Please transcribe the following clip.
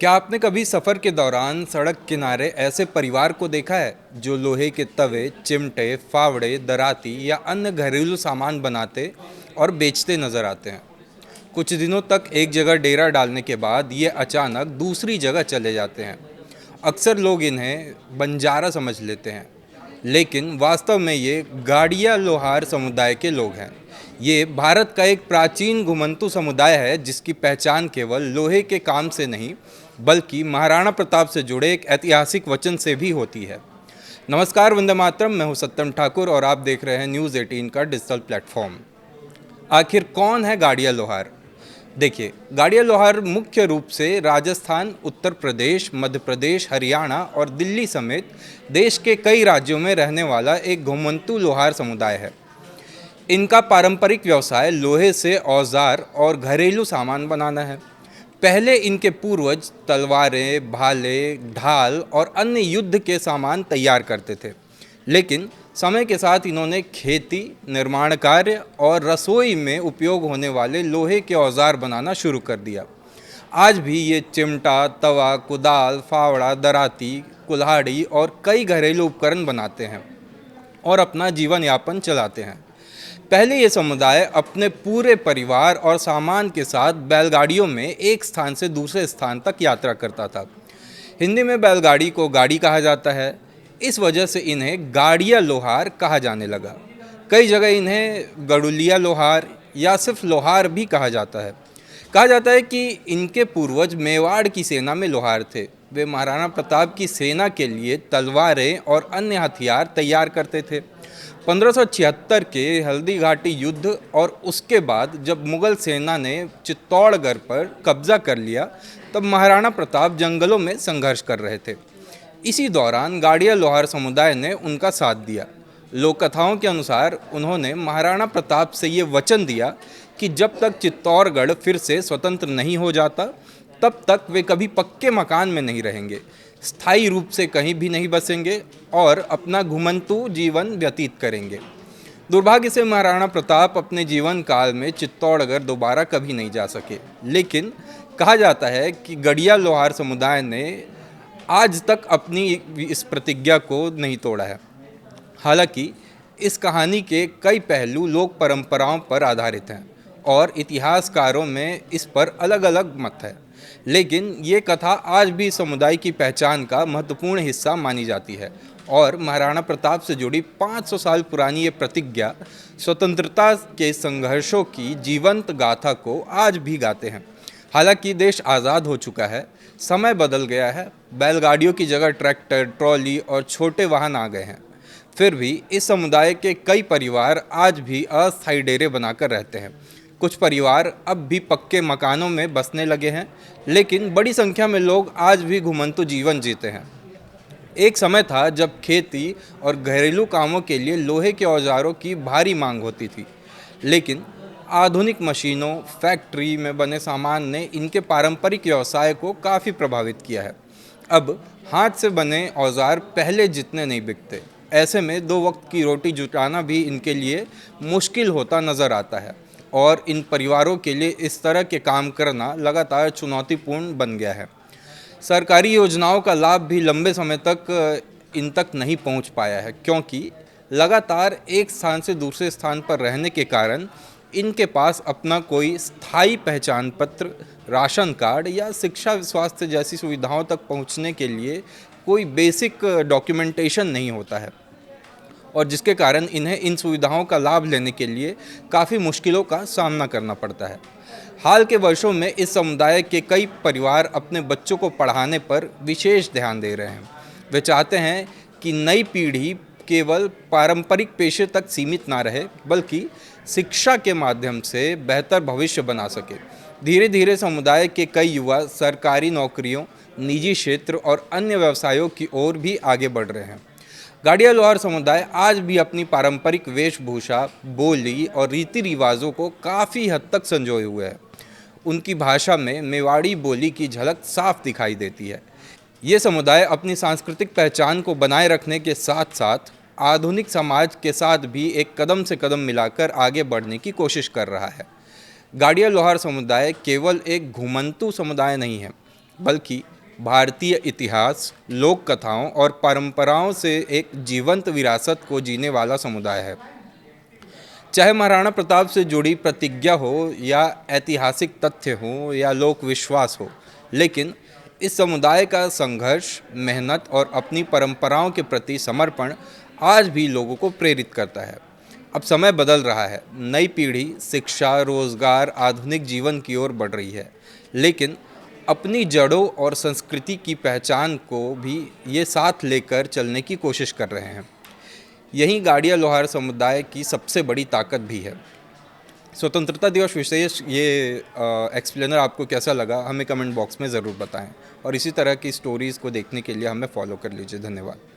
क्या आपने कभी सफ़र के दौरान सड़क किनारे ऐसे परिवार को देखा है जो लोहे के तवे, चिमटे, फावड़े, दराती या अन्य घरेलू सामान बनाते और बेचते नजर आते हैं। कुछ दिनों तक एक जगह डेरा डालने के बाद ये अचानक दूसरी जगह चले जाते हैं। अक्सर लोग इन्हें बंजारा समझ लेते हैं, लेकिन वास्तव में ये गाड़िया लोहार समुदाय के लोग हैं। ये भारत का एक प्राचीन घुमंतू समुदाय है जिसकी पहचान केवल लोहे के काम से नहीं बल्कि महाराणा प्रताप से जुड़े एक ऐतिहासिक वचन से भी होती है। नमस्कार, वंदे मातरम। मैं हूं सत्यम ठाकुर और आप देख रहे हैं न्यूज़ 18 का डिजिटल प्लेटफॉर्म। आखिर कौन है गाड़िया लोहार? देखिए, गाड़िया लोहार मुख्य रूप से राजस्थान, उत्तर प्रदेश, मध्य प्रदेश, हरियाणा और दिल्ली समेत देश के कई राज्यों में रहने वाला एक घुमंतू लोहार समुदाय है। इनका पारंपरिक व्यवसाय लोहे से औजार और घरेलू सामान बनाना है। पहले इनके पूर्वज तलवारें, भाले, ढाल और अन्य युद्ध के सामान तैयार करते थे, लेकिन समय के साथ इन्होंने खेती, निर्माण कार्य और रसोई में उपयोग होने वाले लोहे के औजार बनाना शुरू कर दिया। आज भी ये चिमटा, तवा, कुदाल, फावड़ा, दराती, कुल्हाड़ी और कई घरेलू उपकरण बनाते हैं और अपना जीवन यापन चलाते हैं। पहले ये समुदाय अपने पूरे परिवार और सामान के साथ बैलगाड़ियों में एक स्थान से दूसरे स्थान तक यात्रा करता था। हिंदी में बैलगाड़ी को गाड़ी कहा जाता है, इस वजह से इन्हें गाड़िया लोहार कहा जाने लगा। कई जगह इन्हें गड़ुलिया लोहार या सिर्फ लोहार भी कहा जाता है। कहा जाता है कि इनके पूर्वज मेवाड़ की सेना में लोहार थे। वे महाराणा प्रताप की सेना के लिए तलवारें और अन्य हथियार तैयार करते थे। 1576 के हल्दी घाटी युद्ध और उसके बाद जब मुगल सेना ने चित्तौड़गढ़ पर कब्जा कर लिया, तब महाराणा प्रताप जंगलों में संघर्ष कर रहे थे। इसी दौरान गाड़िया लोहार समुदाय ने उनका साथ दिया। लोक कथाओं के अनुसार उन्होंने महाराणा प्रताप से ये वचन दिया कि जब तक चित्तौड़गढ़ फिर से स्वतंत्र नहीं हो जाता, तब तक वे कभी पक्के मकान में नहीं रहेंगे, स्थायी रूप से कहीं भी नहीं बसेंगे और अपना घुमंतू जीवन व्यतीत करेंगे। दुर्भाग्य से महाराणा प्रताप अपने जीवन काल में चित्तौड़गढ़ दोबारा कभी नहीं जा सके, लेकिन कहा जाता है कि गड़िया लोहार समुदाय ने आज तक अपनी इस प्रतिज्ञा को नहीं तोड़ा है। हालांकि इस कहानी के कई पहलू लोक परंपराओं पर आधारित हैं और इतिहासकारों में इस पर अलग अलग मत है, लेकिन ये कथा आज भी समुदाय की पहचान का महत्वपूर्ण हिस्सा मानी जाती है और महाराणा प्रताप से जुड़ी 500 साल पुरानी ये प्रतिज्ञा स्वतंत्रता के संघर्षों की जीवंत गाथा को आज भी गाते हैं। हालांकि देश आज़ाद हो चुका है, समय बदल गया है, बैलगाड़ियों की जगह ट्रैक्टर, ट्रॉली और छोटे वाहन आ गए हैं, फिर भी इस समुदाय के कई परिवार आज भी अस्थायी डेरे बनाकर रहते हैं। कुछ परिवार अब भी पक्के मकानों में बसने लगे हैं, लेकिन बड़ी संख्या में लोग आज भी घुमंतू जीवन जीते हैं। एक समय था जब खेती और घरेलू कामों के लिए लोहे के औजारों की भारी मांग होती थी, लेकिन आधुनिक मशीनों, फैक्ट्री में बने सामान ने इनके पारंपरिक व्यवसाय को काफ़ी प्रभावित किया है। अब हाथ से बने औजार पहले जितने नहीं बिकते। ऐसे में दो वक्त की रोटी जुटाना भी इनके लिए मुश्किल होता नज़र आता है और इन परिवारों के लिए इस तरह के काम करना लगातार चुनौतीपूर्ण बन गया है। सरकारी योजनाओं का लाभ भी लंबे समय तक इन तक नहीं पहुंच पाया है, क्योंकि लगातार एक स्थान से दूसरे स्थान पर रहने के कारण इनके पास अपना कोई स्थायी पहचान पत्र, राशन कार्ड या शिक्षा स्वास्थ्य जैसी सुविधाओं तक पहुंचने के लिए कोई बेसिक डॉक्यूमेंटेशन नहीं होता है और जिसके कारण इन्हें इन सुविधाओं का लाभ लेने के लिए काफ़ी मुश्किलों का सामना करना पड़ता है। हाल के वर्षों में इस समुदाय के कई परिवार अपने बच्चों को पढ़ाने पर विशेष ध्यान दे रहे हैं। वे चाहते हैं कि नई पीढ़ी केवल पारंपरिक पेशे तक सीमित ना रहे, बल्कि शिक्षा के माध्यम से बेहतर भविष्य बना सके। धीरे धीरे समुदाय के कई युवा सरकारी नौकरियों, निजी क्षेत्र और अन्य व्यवसायों की ओर भी आगे बढ़ रहे हैं। गाड़िया लोहार समुदाय आज भी अपनी पारंपरिक वेशभूषा, बोली और रीति रिवाजों को काफ़ी हद तक संजोए हुए है। उनकी भाषा में मेवाड़ी बोली की झलक साफ दिखाई देती है। ये समुदाय अपनी सांस्कृतिक पहचान को बनाए रखने के साथ साथ आधुनिक समाज के साथ भी एक कदम से कदम मिलाकर आगे बढ़ने की कोशिश कर रहा है। गाड़िया लोहार समुदाय केवल एक घुमंतू समुदाय नहीं है, बल्कि भारतीय इतिहास, लोक कथाओं और परंपराओं से एक जीवंत विरासत को जीने वाला समुदाय है। चाहे महाराणा प्रताप से जुड़ी प्रतिज्ञा हो या ऐतिहासिक तथ्य हो या लोक विश्वास हो, लेकिन इस समुदाय का संघर्ष, मेहनत और अपनी परंपराओं के प्रति समर्पण आज भी लोगों को प्रेरित करता है। अब समय बदल रहा है, नई पीढ़ी शिक्षा, रोजगार, आधुनिक जीवन की ओर बढ़ रही है, लेकिन अपनी जड़ों और संस्कृति की पहचान को भी ये साथ लेकर चलने की कोशिश कर रहे हैं। यही गाड़िया लोहार समुदाय की सबसे बड़ी ताकत भी है। स्वतंत्रता दिवस विशेष ये एक्सप्लेनर आपको कैसा लगा, हमें कमेंट बॉक्स में ज़रूर बताएं और इसी तरह की स्टोरीज़ को देखने के लिए हमें फॉलो कर लीजिए। धन्यवाद।